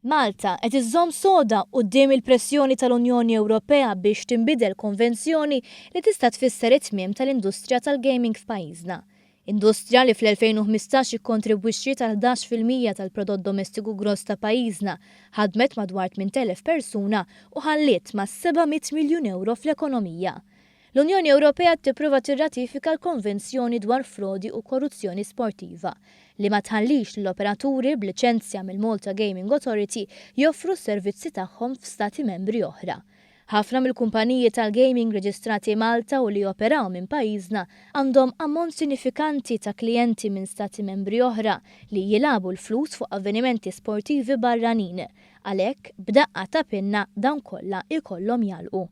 Malta qed iżżomm soda quddiem il-pressjoni tal-Unjoni Ewropea biex tinbidel konvenzjoni li tista' tfisser it-tmiem tal-industrija tal-gaming f'pajjiżna. Industrija li fl-2015 ikkontribwixxi tal-11% tal-prodott domestiku gross ta' pajjiżna, ħadmet madwar 8,000 persuna u ħalliet ma' 700 miljun euro fl-ekonomija. L-Unjoni Ewropea tipprova tirratifika l-Konvenzjoni dwar frodi u korruzzjoni sportiva li ma tħallix l-operaturi b'liċenzja mill-Malta Gaming Authority joffru s-servizzi tagħhom f'stati membri oħra. Ħafna mill-kumpaniji tal-gaming reġistrati Malta u li operaw minn pajjiżna għandhom ammont sinifikanti ta' klijenti minn stati membri oħra li jilabu l-flus fuq avvenimenti sportivi barranin, għalhekk b'daqqa ta' pinna dawn kollha ikollhom jalqu.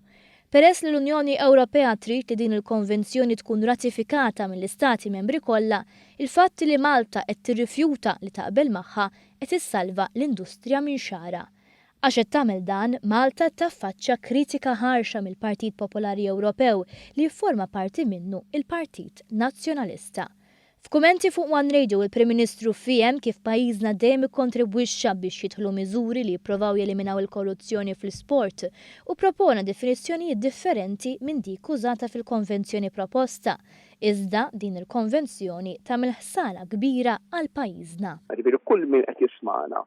Peress li l-Unjoni Ewropea trid li din il-konvenzjoni tkun ratifikata mill-istati membri kollha, il-fatt li Malta qed tirrifjuta li taqbel magħha qed issalva l-industrija minn xara. Għax qed tagħmel dan, Malta taffaċċja kritika ħarxa mill-Partit Popolari Ewropew li jifforma parti minnu il-Partit Nazzjonalista. F'kumenti fuq One Radio il-Prim Ministru fiem kif pajjiżna dejjem ikkontribwixxa biex jidħlu miżuri li jippruvaw jeliminaw il-korruzzjoni fl-isport u propona definizzjonijiet differenti minn dik użata fil-konvenzjoni proposta. Iżda din il-konvenzjoni tagħmel ħsara kbira għal pajjiżna. Ġifieri kull min qed jisma'na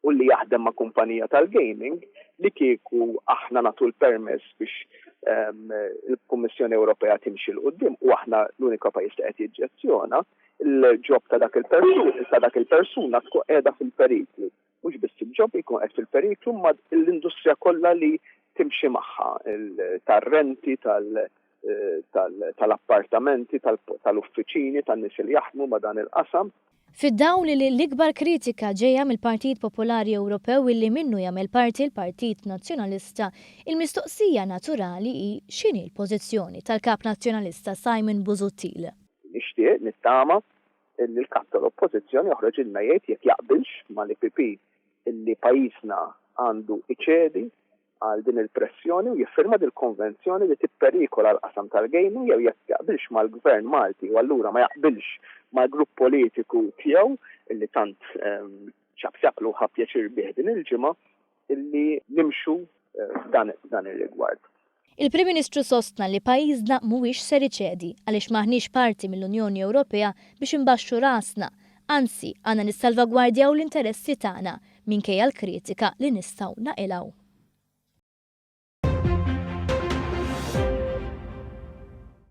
u li jaħdem ma' kumpanija tal-gaming li kieku aħna nagħtu l-permess biex il-Kummissjoni Ewropea timxi l-qudiem u aħna l-unika pajjiż li qed jiġġezzjona il-ġob ta' dak il-persuna tkun qiegħda fil-periklu. Mhux biss il-ġob jkun qed fil-periklu ma l-industrija kollha li timxi magħha tar-renti tal-appartamenti, tal-uffiċini, tan-nies li jaħdmu ma' dan il-qasam. Fid-dawl li l-ikbar kritika ġejja mill-Partit Popolari Ewropew illi minnu jagħmel parti l-Partit Nazzjonalista, il-mistoqsija naturali hi x'inhi l-pożizzjoni tal-Kap Nazzjonalista Simon Busuttil. Nixtieq nittama li l-kap tal-Oppożizzjoni joħroġ ilna jgħid jekk jaqbilx mal-IPP illi pajjiżna għandu iċedi għal din il-pressjoni u jiffirma dil-konvenzjoni li tipperikola l-qasam tal-gaming jew jekk jaqbilx mal-Gvern Malti u allura ma jaqbilx mal-grupp politiku tiegħu illi tant ċabsaqlu ħappjaċir bih din il-ġimgħa illi nimxu dan ir-rigward. Il-Prim Ministru sostna li pajjiżna mhuwiex ser iċedi għaliex maħniex parti mill-Unjoni Ewropea biex imbaxxu rasna, anzi għandna nissalvagwardjaw l-interessi tagħna minkejja l-kritika li nistgħu naqilgħu.